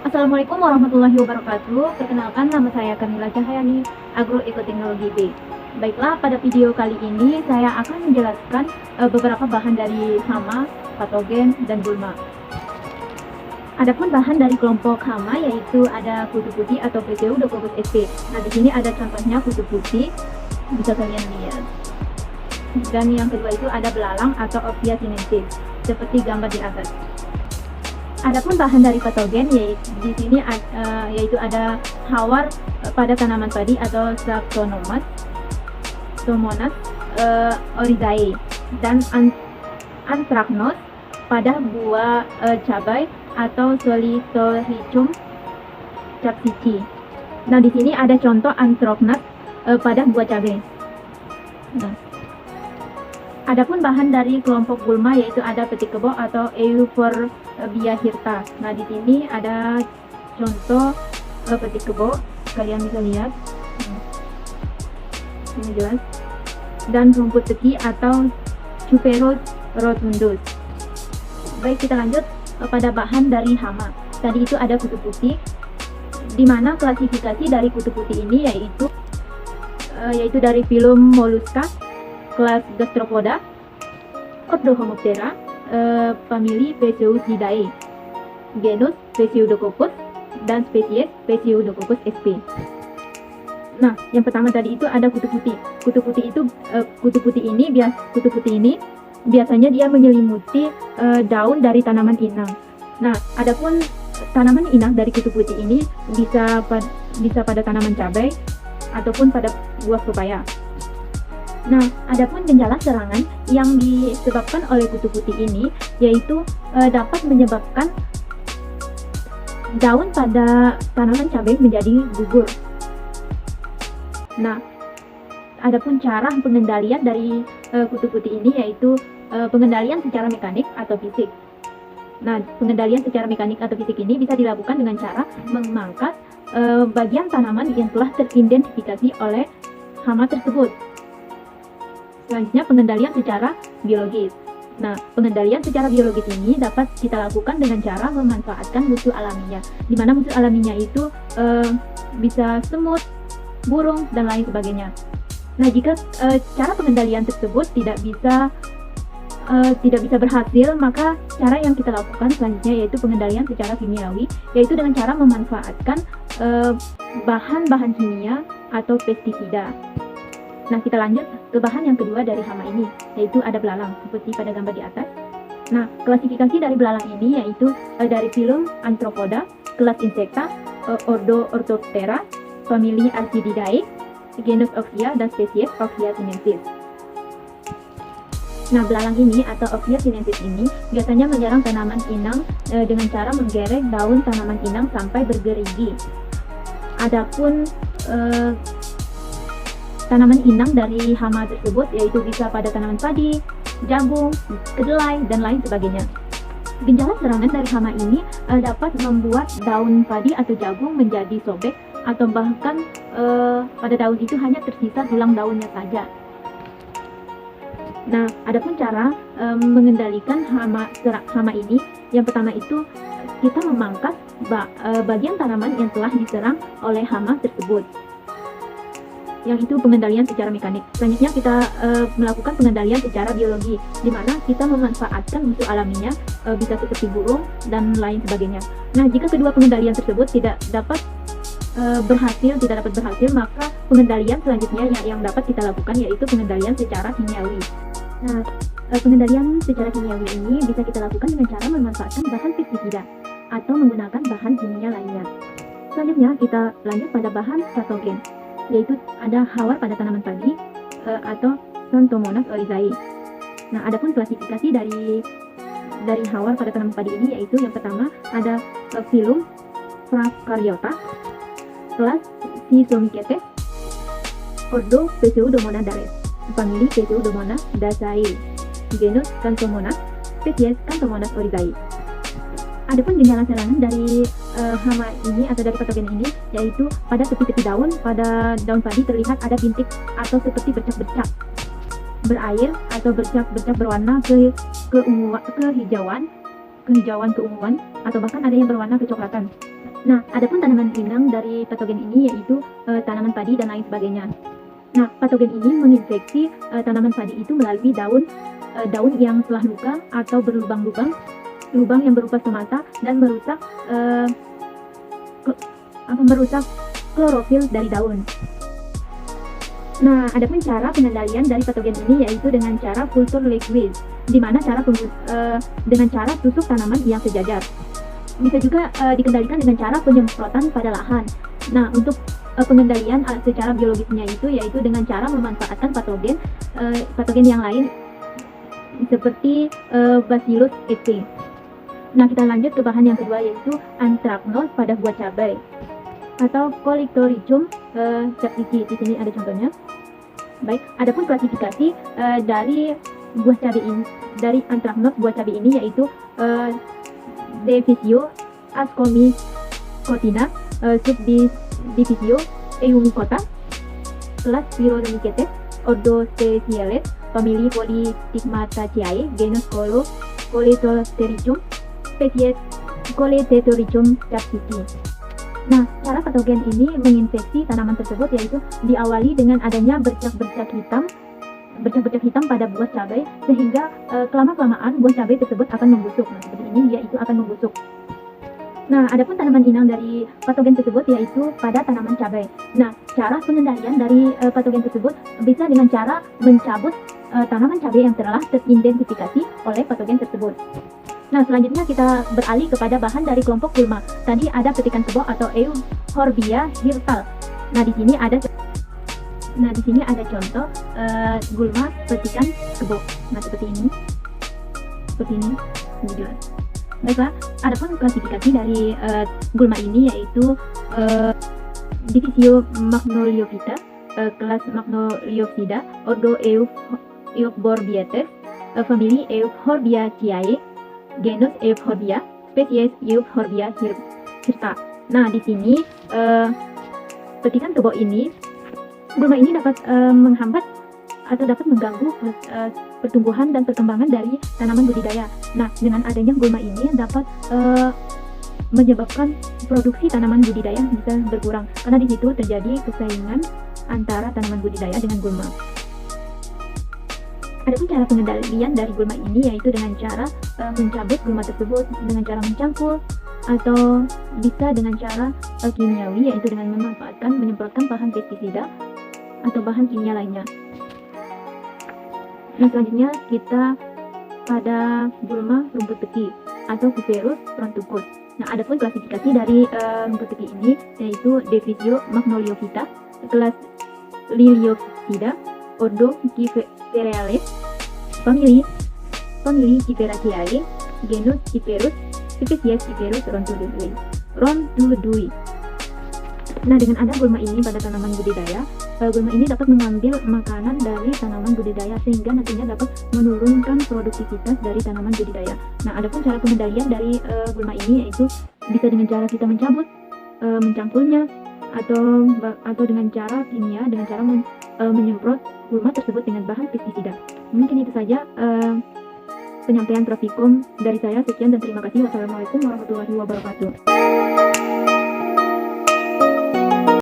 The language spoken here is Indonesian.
Assalamualaikum warahmatullahi wabarakatuh. Perkenalkan, nama saya Kamila Cahyani, Agroekoteknologi B. Baiklah, pada video kali ini saya akan menjelaskan beberapa bahan dari hama, patogen, dan gulma. Adapun bahan dari kelompok hama yaitu ada kutu putih atau Pseudococcus sp. Nah, di sini ada contohnya kutu putih, bisa kalian lihat. Dan yang kedua itu ada belalang atau Ophia sinensis, seperti gambar di atas. Adapun bahan dari patogen yaitu di sini yaitu ada hawar pada tanaman padi atau Staphylomonas oryzae dan Anthracnose pada buah cabai atau Solitolricum capsici. Nah, di sini ada contoh Anthracnose pada buah cabai. Nah, adapun bahan dari kelompok gulma yaitu ada petik kebo atau Euphorbia hirta. Nah, di sini ada contoh petik kebo, kalian bisa lihat. Ini jelas. Dan rumput teki atau Cuperus rotundus. Baik, kita lanjut pada bahan dari hama. Tadi itu ada kutu putih, di mana klasifikasi dari kutu putih ini yaitu dari filum Mollusca, kelas Gastropoda, Ordohomoptera, famili Pseudochidae, genus Pseudococcus, dan spesies Pseudococcus sp. Nah, yang pertama tadi itu ada kutu putih. Kutu putih ini biasanya dia menyelimuti daun dari tanaman inang. Nah, adapun tanaman inang dari kutu putih ini bisa pada tanaman cabai ataupun pada buah pepaya. Nah, adapun gejala serangan yang disebabkan oleh kutu putih ini yaitu dapat menyebabkan daun pada tanaman cabai menjadi gugur. Nah, adapun cara pengendalian dari kutu putih ini yaitu pengendalian secara mekanik atau fisik. Nah, pengendalian secara mekanik atau fisik ini bisa dilakukan dengan cara memangkas bagian tanaman yang telah teridentifikasi oleh hama tersebut. Selanjutnya, pengendalian secara biologis. Nah, pengendalian secara biologis ini dapat kita lakukan dengan cara memanfaatkan musuh alaminya, di mana musuh alaminya itu bisa semut, burung, dan lain sebagainya. Nah, jika cara pengendalian tersebut tidak bisa berhasil, maka cara yang kita lakukan selanjutnya yaitu pengendalian secara kimiawi, yaitu dengan cara memanfaatkan bahan-bahan kimia atau pestisida. Nah, kita lanjut ke bahan yang kedua dari hama ini, yaitu ada belalang, seperti pada gambar di atas. Nah, klasifikasi dari belalang ini yaitu dari filum Arthropoda, kelas Insecta, ordo Orthoptera, famili Archididae, genus Ophia, dan spesies Ophia sinensis. Nah, belalang ini atau Ophia sinensis ini biasanya menyerang tanaman inang dengan cara menggerek daun tanaman inang sampai bergerigi. Adapun tanaman inang dari hama tersebut yaitu bisa pada tanaman padi, jagung, kedelai, dan lain sebagainya. Gejala serangan dari hama ini dapat membuat daun padi atau jagung menjadi sobek atau bahkan pada daun itu hanya tersisa tulang daunnya saja. Nah, adapun cara mengendalikan hama ini, yang pertama itu kita memangkas bagian tanaman yang telah diserang oleh hama tersebut, yang itu pengendalian secara mekanik. Selanjutnya kita melakukan pengendalian secara biologi, di mana kita memanfaatkan musuh alaminya, bisa seperti burung dan lain sebagainya. Nah, jika kedua pengendalian tersebut tidak dapat berhasil, maka pengendalian selanjutnya yang dapat kita lakukan yaitu pengendalian secara kimiawi. Nah, pengendalian secara kimiawi ini bisa kita lakukan dengan cara memanfaatkan bahan pestisida atau menggunakan bahan kimia lainnya. Selanjutnya kita lanjut pada bahan patogen, yaitu ada hawar pada tanaman padi atau Xanthomonas oryzae. Nah, adapun klasifikasi dari hawar pada tanaman padi ini yaitu yang pertama ada filum Prokaryota, kelas Schizomycetes, ordo Pseudomonadae, famili Pseudomonadaceae, genus Xanthomonas, spesies Xanthomonas oryzae. Adapun gejala serangan dari hama ini atau dari patogen ini yaitu pada tepi-tepi daun, pada daun padi terlihat ada bintik atau seperti bercak-bercak berair atau bercak-bercak berwarna kehijauan keunguan, atau bahkan ada yang berwarna kecoklatan. Nah, adapun tanaman inang dari patogen ini yaitu tanaman padi dan lain sebagainya. Nah, patogen ini menginfeksi tanaman padi itu melalui daun yang telah luka atau berlubang-lubang, lubang yang berupa stomata dan merusak klorofil dari daun. Nah, adapun cara pengendalian dari patogen ini yaitu dengan cara kultur liquid, di mana dengan cara tusuk tanaman yang sejajar. Bisa juga dikendalikan dengan cara penyemprotan pada lahan. Nah, untuk pengendalian secara biologisnya itu yaitu dengan cara memanfaatkan patogen yang lain seperti Bacillus EC. Nah, kita lanjut ke bahan yang kedua yaitu anthracnose pada buah cabai atau Coleotrichum capsicum. Di sini ada contohnya. Baik, adapun klasifikasi dari buah cabai ini, dari anthracnose buah cabai ini yaitu Divisio Ascomycotina, Subdivisio Eumycota, kelas Spirodomycetes, Ordo Speciales, famili Polystigmataceae, genus Coleotrichum, spesies Coleotrichum capsicum. Nah, cara patogen ini menginfeksi tanaman tersebut yaitu diawali dengan adanya bercak-bercak hitam pada buah cabai sehingga kelama-kelamaan buah cabai tersebut akan membusuk. Nah, seperti ini dia itu akan membusuk. Nah, adapun tanaman inang dari patogen tersebut yaitu pada tanaman cabai. Nah, cara pengendalian dari patogen tersebut bisa dengan cara mencabut tanaman cabai yang telah teridentifikasi oleh patogen tersebut. Nah, selanjutnya kita beralih kepada bahan dari kelompok gulma. Tadi ada petikan kebo atau Euphorbia hirtale. Nah, di sini ada contoh gulma petikan kebo. Nah, seperti ini jelas. Baiklah, adapun klasifikasi dari gulma ini yaitu Divisio Magnoliophyta, kelas Magnoliopsida, Ordo Euphorbietes, famili Euphorbiaceae, genus Euphorbia, spesies Euphorbia hirta. Nah, di sini petikan kebo ini, gulma ini dapat menghambat atau dapat mengganggu pertumbuhan dan perkembangan dari tanaman budidaya. Nah, dengan adanya gulma ini dapat menyebabkan produksi tanaman budidaya bisa berkurang karena di situ terjadi persaingan antara tanaman budidaya dengan gulma. Adapun cara pengendalian dari gulma ini yaitu dengan cara mencabut gulma tersebut dengan cara mencangkul atau bisa dengan cara kimiawi yaitu dengan menyemprotkan bahan pestisida atau bahan kimia lainnya. Nah, selanjutnya kita pada gulma rumput teki atau Cuperus frontucus. Nah, adapun klasifikasi dari rumput teki ini yaitu Divisio Magnoliophyta, kelas Liliopsida, Ordo Cypheraceae, famili Cypheraceae, genus Cyperus, spesies Cyperus rontudui. Nah, dengan ada gulma ini pada tanaman budidaya, gulma ini dapat mengambil makanan dari tanaman budidaya sehingga nantinya dapat menurunkan produktivitas dari tanaman budidaya. Nah, adapun cara pengendalian dari gulma ini yaitu bisa dengan cara kita mencabut, mencangkulnya, atau dengan cara kimia, dengan cara menyemprot gulma tersebut dengan bahan pestisida. Mungkin itu saja penyampaian Profikum dari saya. Sekian dan terima kasih. Wassalamualaikum warahmatullahi wabarakatuh.